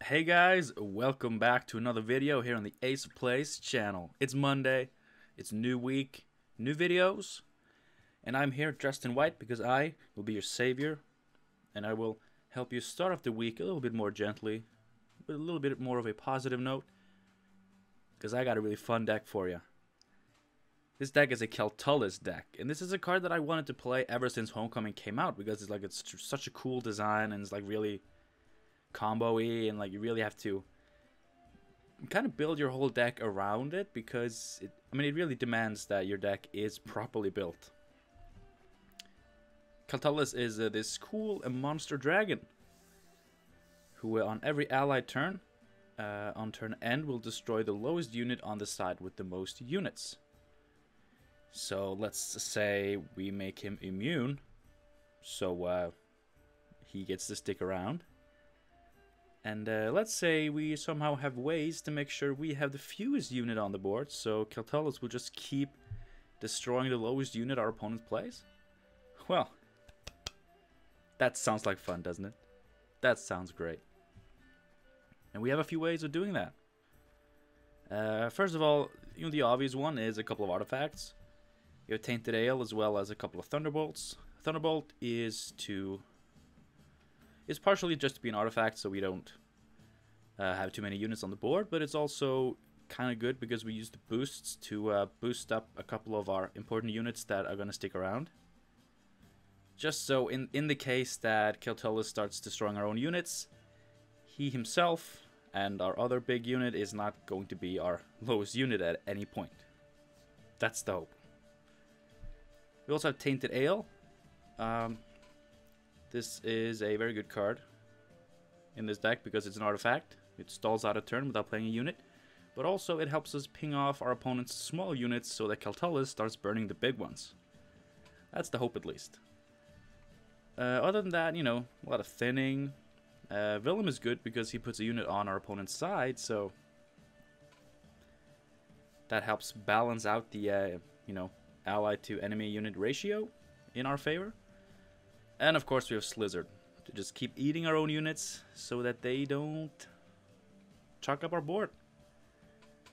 Hey guys, welcome back to another video here on the Ace of Plays channel. It's Monday, it's a new week, new videos, and I'm here dressed in white because I will be your savior, and I will help you start off the week a little bit more gently, with a little bit more of a positive note, because I got a really fun deck for you. This deck is a Keltullis deck, and this is a card that I wanted to play ever since Homecoming came out, because it's such a cool design, and it's like really combo-y, and like you really have to kind of build your whole deck around it, because it really demands that your deck is properly built. Keltullis is this cool monster dragon who on every allied turn, on turn end, will destroy the lowest unit on the side with the most units. So let's say we make him immune, so he gets to stick around. And let's say we somehow have ways to make sure we have the fewest unit on the board, so Keltullis will just keep destroying the lowest unit our opponent plays. Well, that sounds like fun, doesn't it? That sounds great. And we have a few ways of doing that. First of all, the obvious one is a couple of artifacts. You have Tainted Ale as well as a couple of Thunderbolts. Thunderbolt is partially just to be an artifact, so we don't have too many units on the board, but it's also kind of good because we use the boosts to boost up a couple of our important units that are going to stick around. Just so in the case that Keltullis starts destroying our own units, he himself and our other big unit is not going to be our lowest unit at any point. That's the hope. We also have Tainted Ale. This is a very good card in this deck because it's an artifact. It stalls out a turn without playing a unit, but also it helps us ping off our opponent's small units so that Keltullis starts burning the big ones. That's the hope, at least. Other than that, a lot of thinning. Willem is good because he puts a unit on our opponent's side, so that helps balance out the allied to enemy unit ratio in our favor. And of course we have Slizzard to just keep eating our own units so that they don't chalk up our board.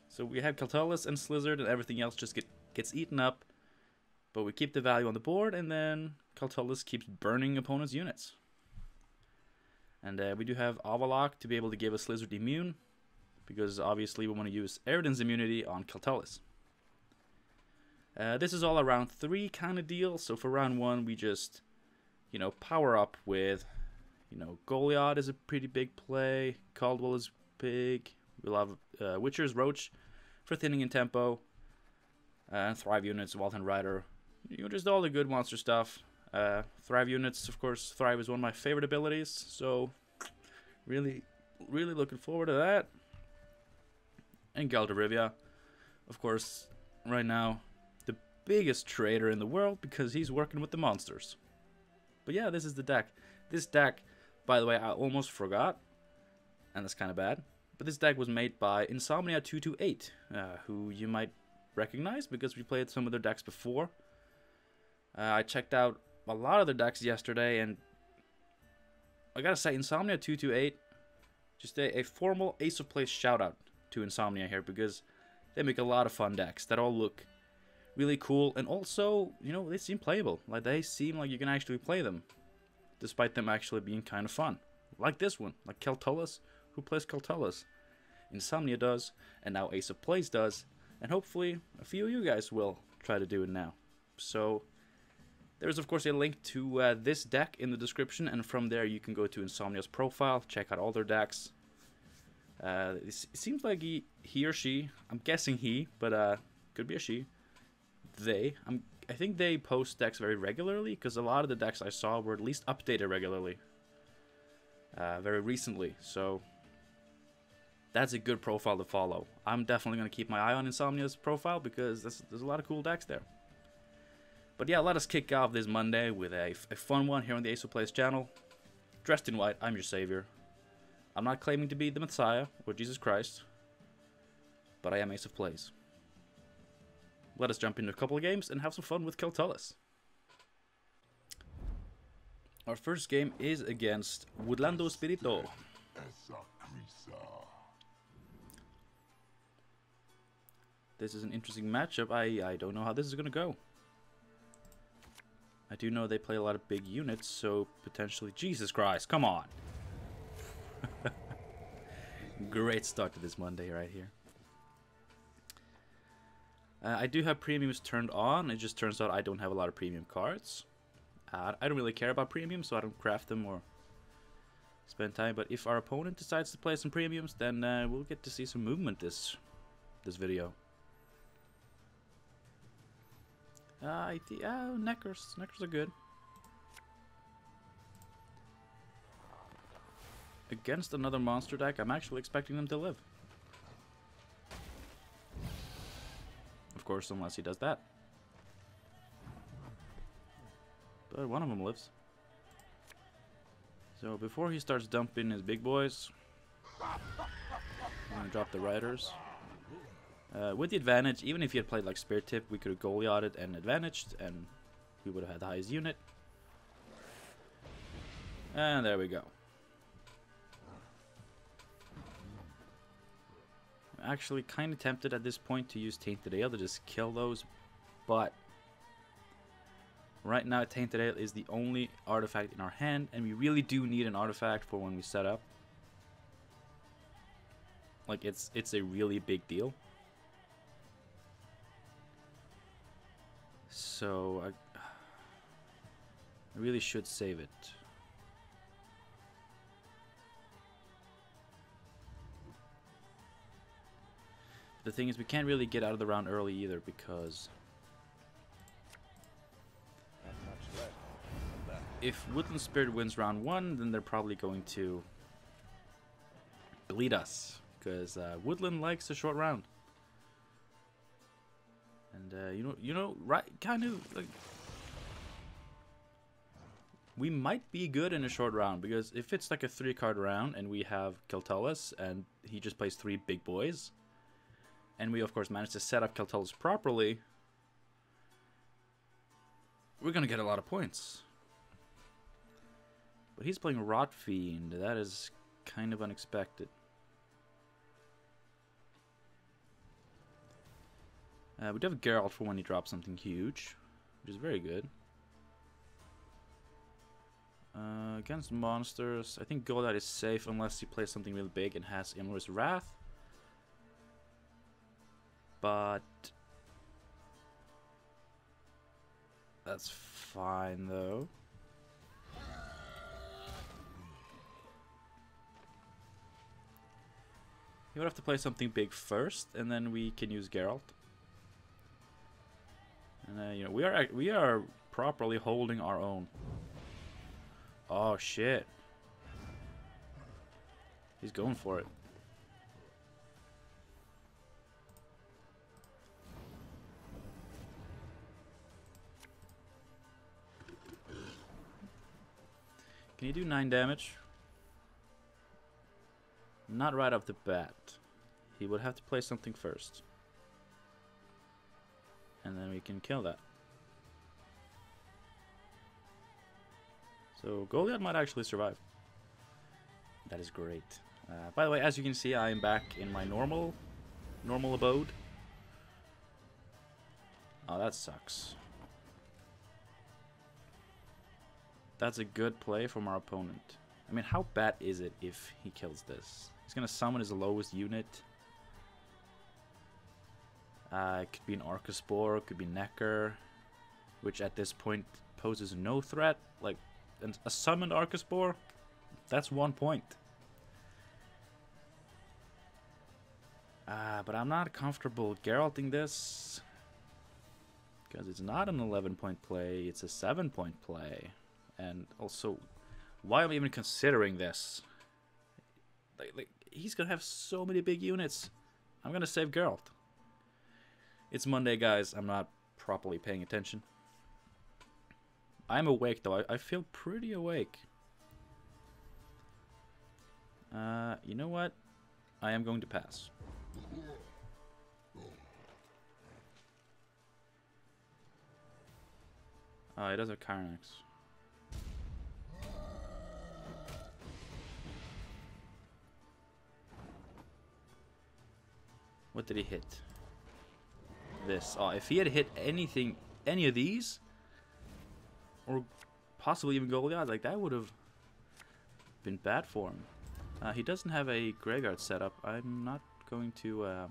So we have Keltullis and Slizzard, and everything else just gets eaten up, but we keep the value on the board, and then Keltullis keeps burning opponents' units. And we do have Avalok to be able to give a Slizzard immune, because obviously we want to use Eredin's immunity on Keltullis. This is all a round 3 kind of deal, so for round 1 we just power up with, Goliath is a pretty big play, Caldwell is big, we'll have Witcher's Roach for thinning and tempo, and Thrive units, Walton Rider, just all the good monster stuff. Thrive units, of course, Thrive is one of my favorite abilities, so really looking forward to that. And Galderivia, of course, right now, the biggest trader in the world because he's working with the monsters. But yeah, this is the deck. This deck, by the way, I almost forgot, and that's kind of bad, but this deck was made by Insomnia228, who you might recognize because we played some of their decks before. I checked out a lot of their decks yesterday, and I gotta say, Insomnia228, just a formal Ace of Plays shout out to Insomnia here, because they make a lot of fun decks that all look really cool, and also, they seem playable. Like, they seem like you can actually play them, despite them actually being kind of fun. Like this one, like Keltullis. Who plays Keltullis? Insomnia does, and now Ace of Plays does, and hopefully a few of you guys will try to do it now. So there's of course a link to this deck in the description, and from there you can go to Insomnia's profile, check out all their decks. It seems like he or she, I'm guessing he, but could be a she, I think they post decks very regularly, because a lot of the decks I saw were at least updated regularly, very recently, so that's a good profile to follow. I'm definitely going to keep my eye on Insomnia's profile, because there's a lot of cool decks there. But yeah, let us kick off this Monday with a fun one here on the Ace of Plays channel. Dressed in white, I'm your savior. I'm not claiming to be the Messiah or Jesus Christ, but I am Ace of Plays. Let us jump into a couple of games and have some fun with Keltullis. Our first game is against Woodlando Spirito. This is an interesting matchup. I don't know how this is gonna go. I do know they play a lot of big units, so potentially... Jesus Christ, come on! Great start to this Monday right here. I do have premiums turned on. It just turns out I don't have a lot of premium cards. I don't really care about premiums, so I don't craft them or spend time. But if our opponent decides to play some premiums, then we'll get to see some movement this video. Neckers. Neckers are good. Against another monster deck, I'm actually expecting them to live. Of course, unless he does that. But one of them lives. So before he starts dumping his big boys, I'm gonna drop the riders. With the advantage, even if he had played like Spear Tip, we could have Goliathed and advantaged, and we would have had the highest unit. And there we go. I'm actually kind of tempted at this point to use Tainted Ale to just kill those, but right now Tainted Ale is the only artifact in our hand, and we really do need an artifact for when we set up. Like, it's a really big deal. So I really should save it. The thing is, we can't really get out of the round early either, because if Woodland Spirit wins round 1, then they're probably going to bleed us, because Woodland likes a short round. And you know, right? Kind of like, we might be good in a short round, because if it's like a 3-card round and we have Keltullis and he just plays 3 big boys, and we of course manage to set up Keltullis properly, we're gonna get a lot of points. But he's playing Rot Fiend. That is kind of unexpected. We do have Geralt for when he drops something huge, which is very good. Against monsters, I think Goliath is safe unless he plays something really big and has Imler's Wrath. But that's fine though. He would have to play something big first, and then we can use Geralt. And you know, we are properly holding our own. Oh shit! He's going for it. Can you do 9 damage? Not right off the bat. He would have to play something first. And then we can kill that. So Goliath might actually survive. That is great. By the way, as you can see, I am back in my normal abode. Oh, that sucks. That's a good play from our opponent. I mean, how bad is it if he kills this? He's gonna summon his lowest unit. It could be an Archospore, it could be Necker, which at this point poses no threat. Like, a summoned Archospore, that's 1 point. But I'm not comfortable Geralting this, because it's not an 11-point play, it's a 7-point play. And also, why am I even considering this? Like, he's gonna have so many big units. I'm gonna save Geralt. It's Monday, guys. I'm not properly paying attention. I'm awake, though. I feel pretty awake. You know what? I am going to pass. He does have Chronicles. What did he hit? This. Oh, if he had hit anything, any of these, or possibly even Goliath, like that would have been bad for him. He doesn't have a graveyard setup. I'm not going to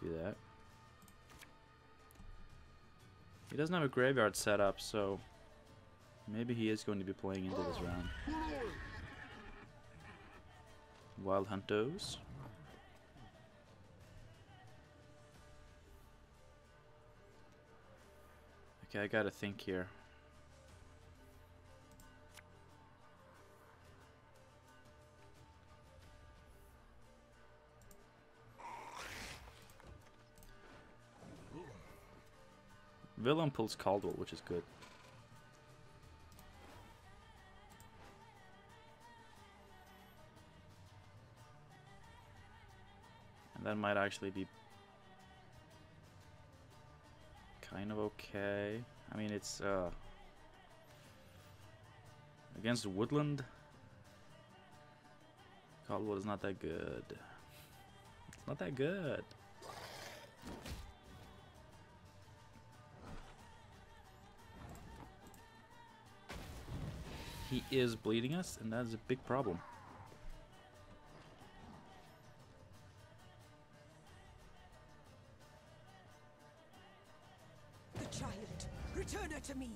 do that. He doesn't have a graveyard setup, so maybe he is going to be playing into this round. Wild Huntos. Okay, I gotta think here. Willem pulls Caldwell, which is good. And that might actually be kind of okay. I mean, it's against Woodland. Caldwell is not that good. It's not that good. He is bleeding us, and that is a big problem. The child, return her to me.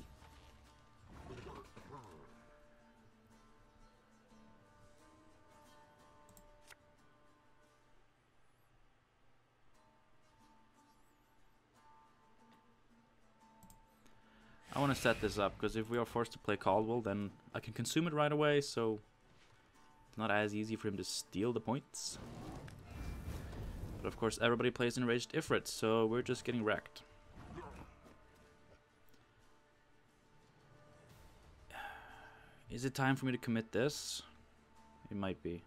I want to set this up, because if we are forced to play Caldwell, then I can consume it right away, so it's not as easy for him to steal the points. But of course everybody plays Enraged Ifrit, so we're just getting wrecked. Is it time for me to commit this? It might be.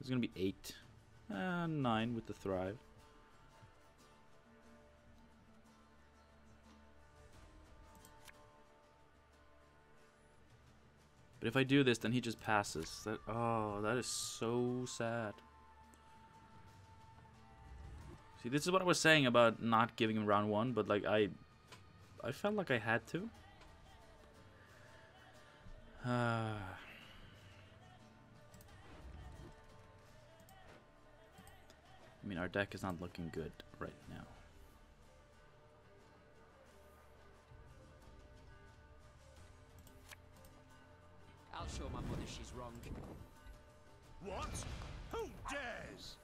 It's gonna be 8. 9 with the Thrive. But if I do this, then he just passes. That, oh, that is so sad. See, this is what I was saying about not giving him round 1, but like I felt like I had to. I mean, our deck is not looking good right now. I'll show my mother she's wrong. What? Who dares?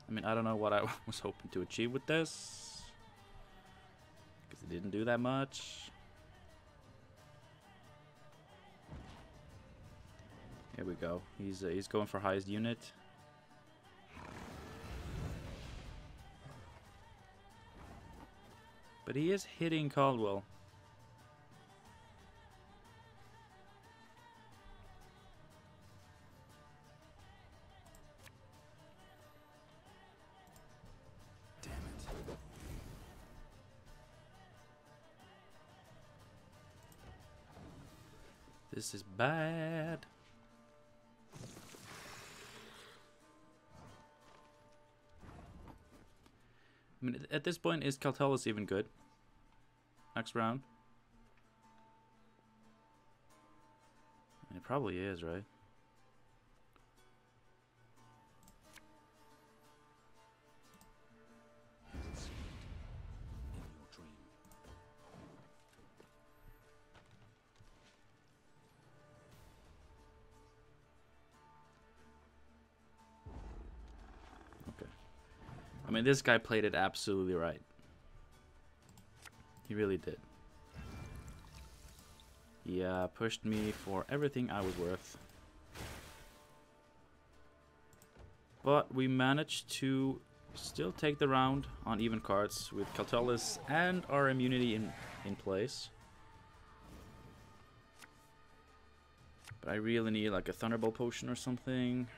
I mean, I don't know what I was hoping to achieve with this, because it didn't do that much. Here we go. He's going for highest unit. But he is hitting Caldwell. Damn it. This is bad. I mean, at this point, is Keltullis even good? Next round? And it probably is, right? I mean, this guy played it absolutely right. He really did. He pushed me for everything I was worth. But we managed to still take the round on even cards with Keltullis and our immunity in place. But I really need like a Thunderbolt potion or something.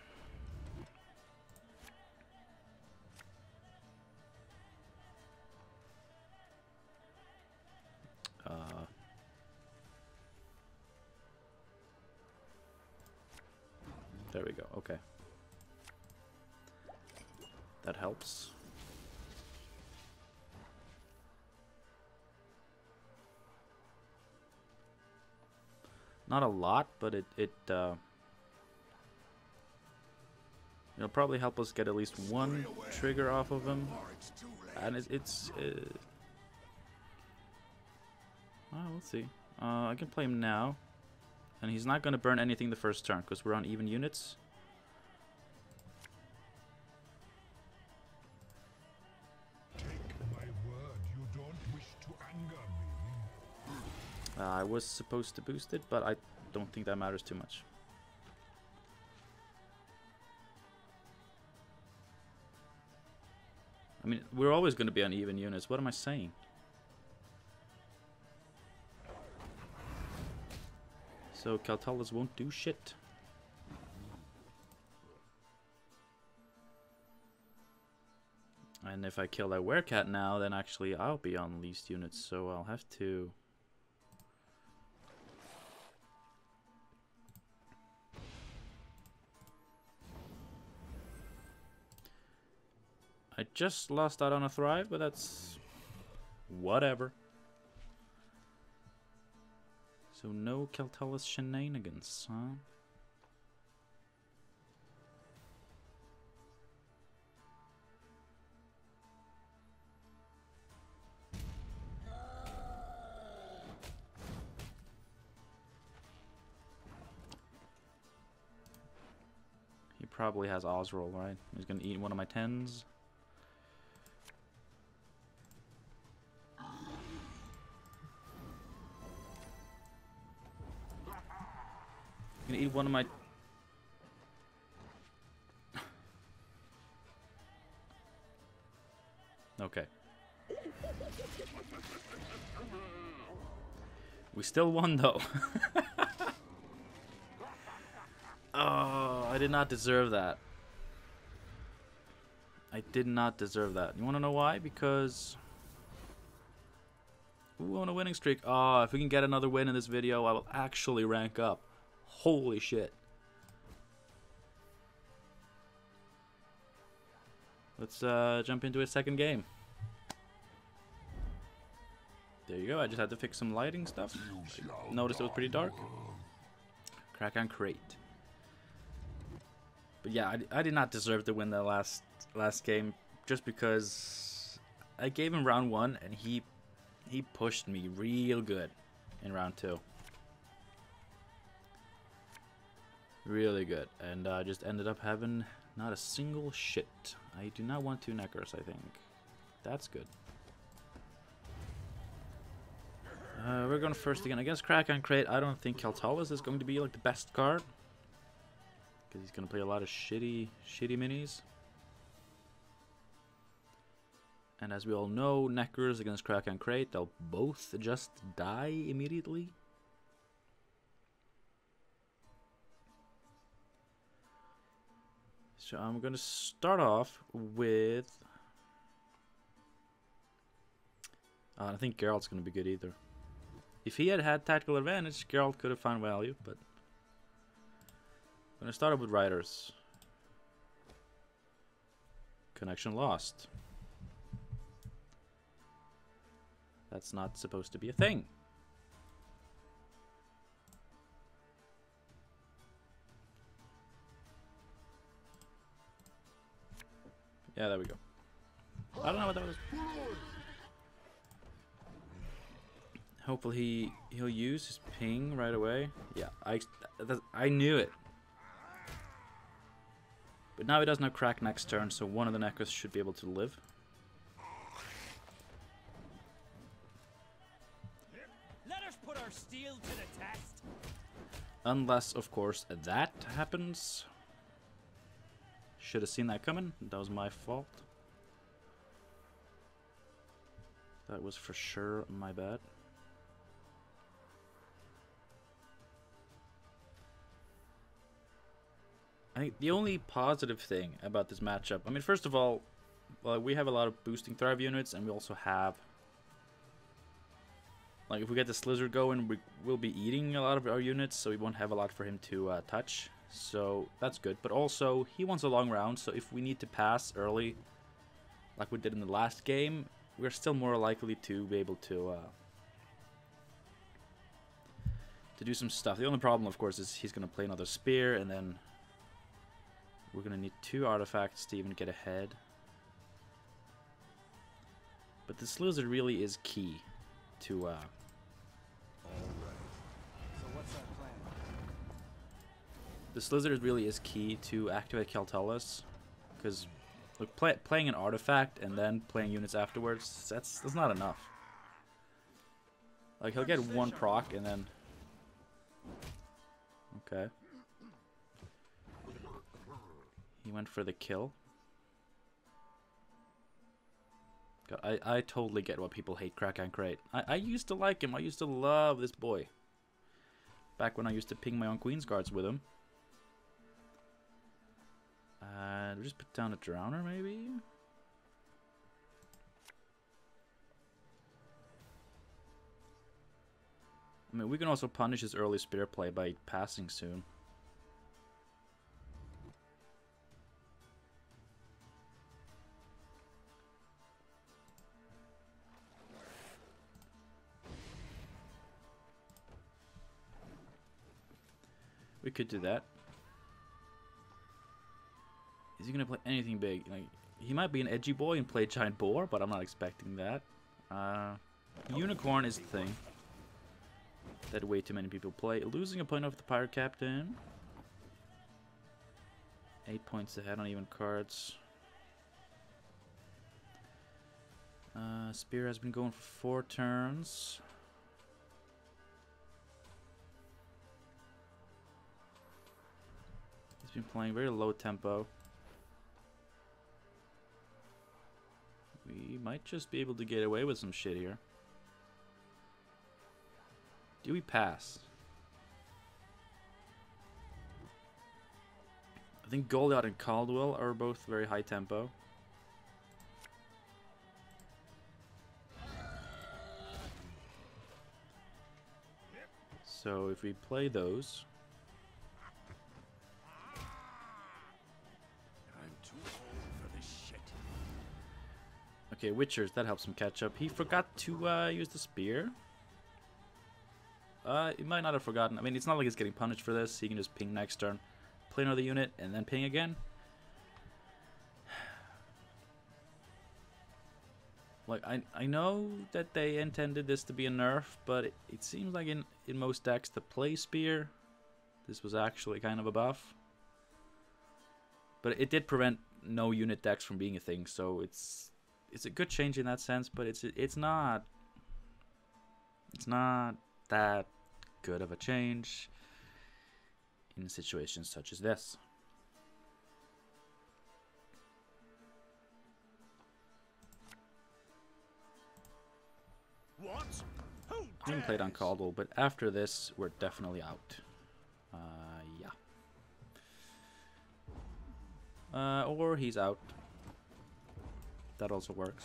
There we go. Okay. That helps. Not a lot, but it'll probably help us get at least one trigger off of him. And well, let's see. I can play him now. And he's not going to burn anything the first turn, because we're on even units. Take my word, you don't wish to anger me. I was supposed to boost it, but I don't think that matters too much. I mean, we're always going to be on even units. What am I saying? So Keltullis won't do shit. And if I kill that werecat now, then actually I'll be on least units, so I'll have to... I just lost out on a thrive, but that's... whatever. So no Keltullis shenanigans, huh? He probably has Osroll, right? He's gonna eat one of my 10s. Gonna eat one of my... Okay. We still won though. Oh, I did not deserve that. I did not deserve that. You wanna know why? Because... Ooh, on a winning streak. Oh, if we can get another win in this video, I will actually rank up. Holy shit. Let's jump into a second game. There you go. I just had to fix some lighting stuff. I noticed it was pretty dark. Crach and Craite. But yeah, I did not deserve to win that last game, just because I gave him round 1 and he pushed me real good in round 2. Really good, and I just ended up having not a single shit. I do not want 2 neckers, I think. That's good. We're going first again against Crach and Craite. I don't think Keltullis is going to be like the best card, because he's going to play a lot of shitty minis. And as we all know, neckers against Crach and Craite, they'll both just die immediately. So I'm going to start off with... I don't think Geralt's going to be good either. If he had had tactical advantage, Geralt could have found value, but... I'm going to start off with Riders. Connection lost. That's not supposed to be a thing. Yeah, there we go. I don't know what that was. Hopefully he'll use his ping right away. Yeah, I knew it. But now he doesn't have Crach next turn, so one of the neckers should be able to live. Let us put our steel to the test. Unless, of course, that happens. Should have seen that coming. That was my fault. That was for sure my bad. I think the only positive thing about this matchup, I mean, first of all, we have a lot of boosting Thrive units, and we also have, like, if we get the Slizzard going, we'll be eating a lot of our units, so we won't have a lot for him to touch. so that's good. But also, he wants a long round, so if we need to pass early, like we did in the last game, we're still more likely to be able to do some stuff. The only problem, of course, is he's going to play another spear, and then we're going to need 2 artifacts to even get ahead. But this lizard really is key to... So what's our plan? This lizard really is key to activate Keltullis, because look, playing an artifact and then playing units afterwards, that's not enough. Like, he'll get 1 proc and then... Okay. He went for the kill. God, I totally get why people hate Crach and Craite. I used to like him. I used to love this boy. Back when I used to ping my own Queen's Guards with him. We just put down a Drowner, maybe? I mean, we can also punish his early spear play by passing soon. We could do that. Is he gonna play anything big? Like, he might be an edgy boy and play Giant Boar, but I'm not expecting that. Unicorn is the thing that way too many people play. Losing a point off the Pirate Captain. 8 points ahead on even cards. Spear has been going for 4 turns. He's been playing very low tempo. We might just be able to get away with some shit here. Do we pass? I think Goliath and Caldwell are both very high tempo. So if we play those... I'm too old for this shit. Okay, Witchers, that helps him catch up. He forgot to use the spear. He might not have forgotten. I mean, it's not like he's getting punished for this. He can just ping next turn, play another unit, and then ping again. Like, I know that they intended this to be a nerf, but it seems like in most decks to play spear, this was actually kind of a buff. But it did prevent no unit decks from being a thing, so it's a good change in that sense, but it's not that good of a change in situations such as this. What? Who I haven't played on Caldwell, but after this, we're definitely out. Yeah. Or he's out. That also works.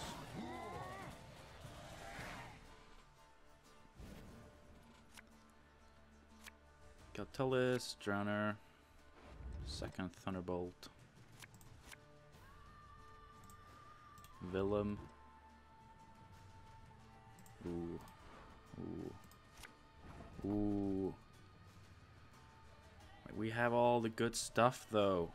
Keltullis, Drowner, second Thunderbolt, Willem. Ooh. Ooh. Ooh. We have all the good stuff, though.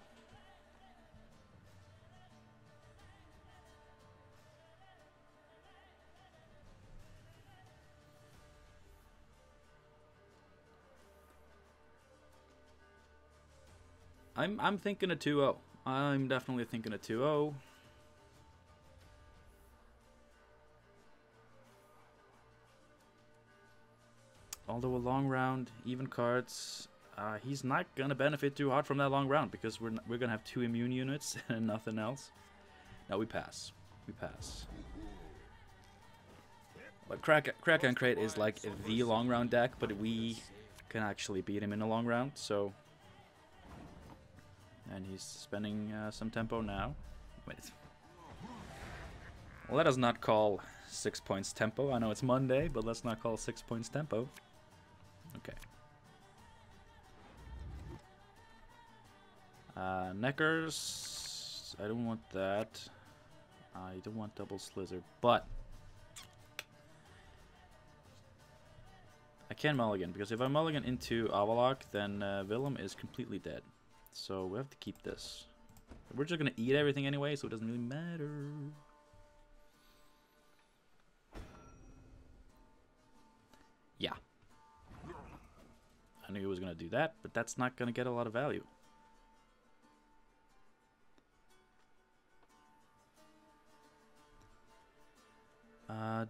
I'm thinking a 2-0. I'm definitely thinking a 2-0. Although a long round, even cards, he's not gonna benefit too hard from that long round because we're gonna have 2 immune units and nothing else. No, we pass. We pass. But Crach and Craite is like the long round deck, but we can actually beat him in a long round. So, and he's spending some tempo now. Wait. Let us not call 6 points tempo. I know it's Monday, but let's not call 6 points tempo. Okay. Neckers. I don't want that. I don't want double slizzer, but I can mulligan, because if I mulligan into Avalok, then Willem is completely dead. So we have to keep this. We're just gonna eat everything anyway, so it doesn't really matter. Yeah. I knew he was gonna do that, but that's not gonna get a lot of value.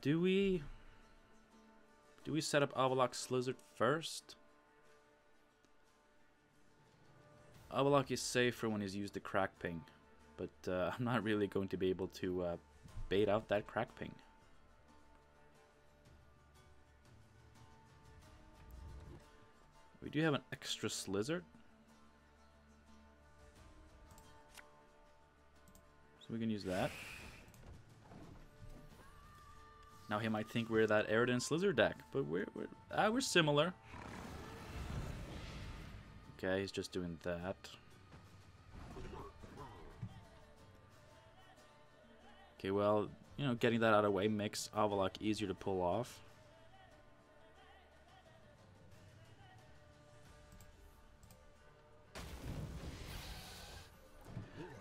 Do we set up Avalok Slizzard first? Avalok is safer when he's used the Crach ping, but I'm not really going to be able to bait out that Crach ping. We do have an extra Slizzard, so we can use that. Now he might think we're that Eredin Slizzard deck, but we're similar. Okay, he's just doing that. Okay, well, you know, getting that out of the way makes Avalok easier to pull off.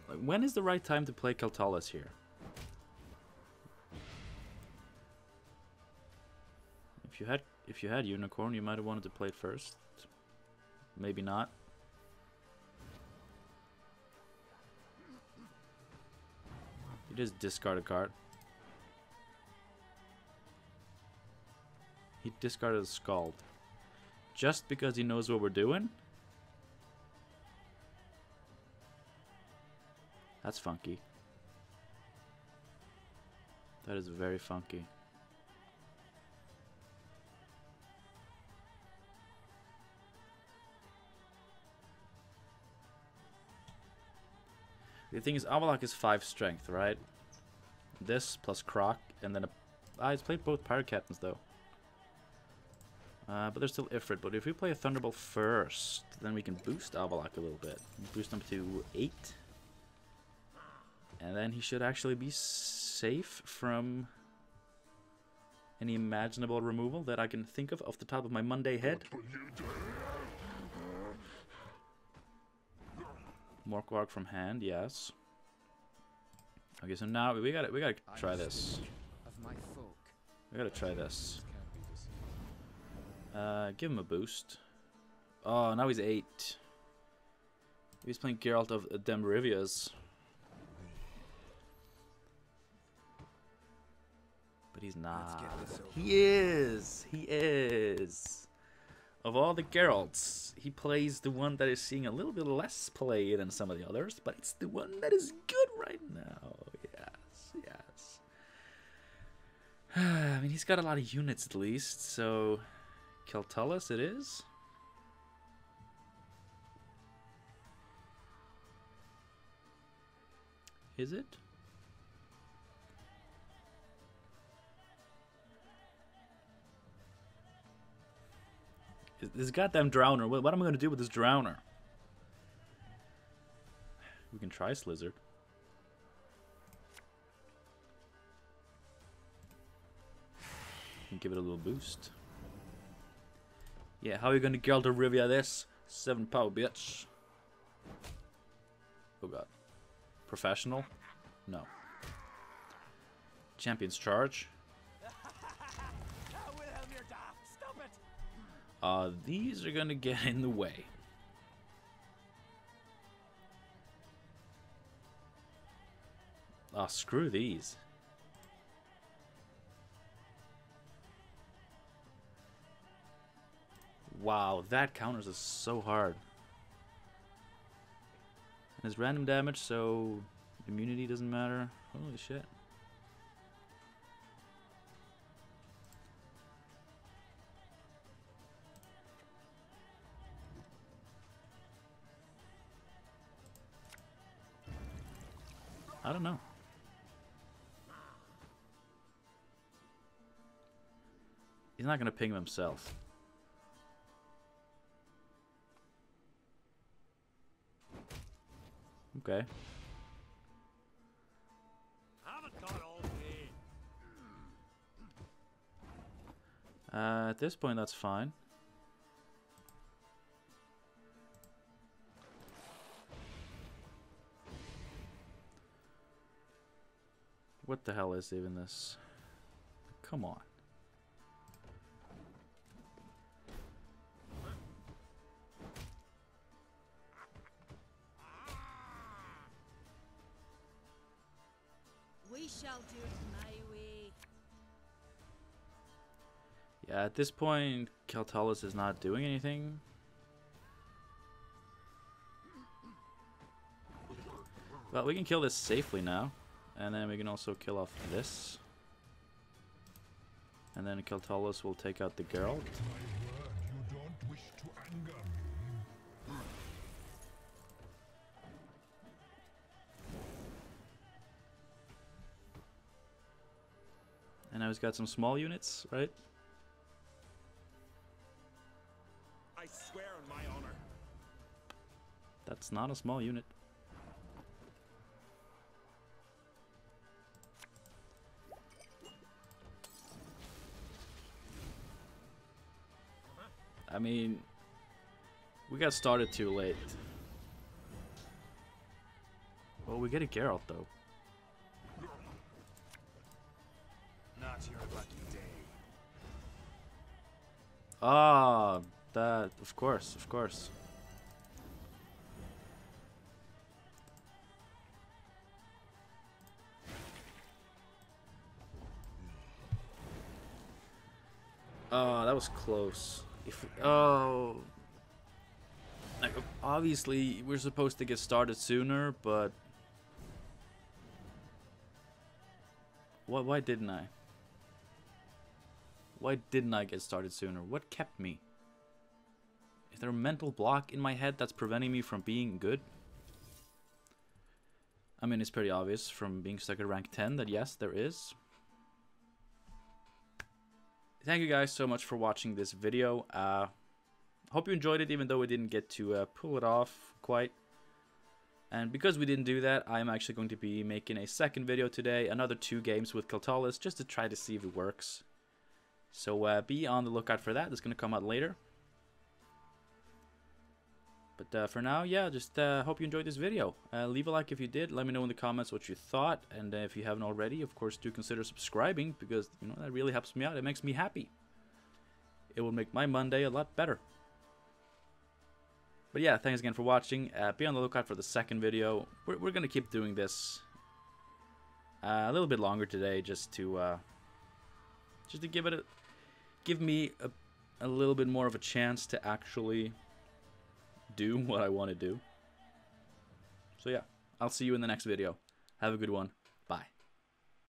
Like, when is the right time to play Keltullis here? If you had Unicorn, you might have wanted to play it first. Maybe not. He just discard a card. He discarded a Scald. Just because he knows what we're doing? That's funky. That is very funky. The thing is, Avalok is 5 strength, right? This plus Crach, and then he's played both Pirate Captains though. But there's still Ifrit. But if we play a Thunderbolt first, then we can boost Avalok a little bit. Boost him to 8. And then he should actually be safe from any imaginable removal that I can think of off the top of my Monday head. More Quark from hand, yes. Okay, so now we gotta try this. We gotta try this. Give him a boost. Oh, now he's 8. He's playing Geralt of Demrivias. But he's not. He is! He is! Of all the Geralts, he plays the one that is seeing a little bit less play than some of the others, but it's the one that is good right now. Yes, yes. I mean, he's got a lot of units at least, so Keltullis it is. Is it? This goddamn Drowner. What am I going to do with this Drowner? We can try Slizzard. And give it a little boost. Yeah, how are you going to Geralt of Rivia this? 7 power, bitch. Oh god. Professional? No. Champion's Charge. These are gonna get in the way. Oh, screw these. Wow, that counters us so hard. And it's random damage, so immunity doesn't matter. Holy shit. I don't know. He's not going to ping him himself. Okay. Haven't got all day. At this point, that's fine. What the hell is even this? Come on. We shall do it my way. Yeah, at this point, Keltullis is not doing anything. But we can kill this safely now. And then we can also kill off this. And then Keltullis will take out the Geralt. My word, you don't wish to anger me. And now he's got some small units, right? I swear on my honor. That's not a small unit. I mean, we got started too late. Well, we get a Geralt though. Not your lucky day. Ah, that, of course, of course. Oh, that was close. Oh, like, obviously we're supposed to get started sooner, but why didn't I? Why didn't I get started sooner? What kept me? Is there a mental block in my head that's preventing me from being good? I mean, it's pretty obvious from being stuck at rank 10 that yes, there is. Thank you guys so much for watching this video. Hope you enjoyed it, even though we didn't get to pull it off quite. And because we didn't do that, I'm actually going to be making a second video today, another 2 games with Keltullis, just to try to see if it works. So be on the lookout for that. It's going to come out later. But for now, yeah, just hope you enjoyed this video. Leave a like if you did. Let me know in the comments what you thought. And if you haven't already, of course, do consider subscribing, because, you know, that really helps me out. It makes me happy. It will make my Monday a lot better. But yeah, thanks again for watching. Be on the lookout for the second video. We're going to keep doing this a little bit longer today, just to give me a little bit more of a chance to actually do what I want to do. So yeah, I'll see you in the next video. Have a good one.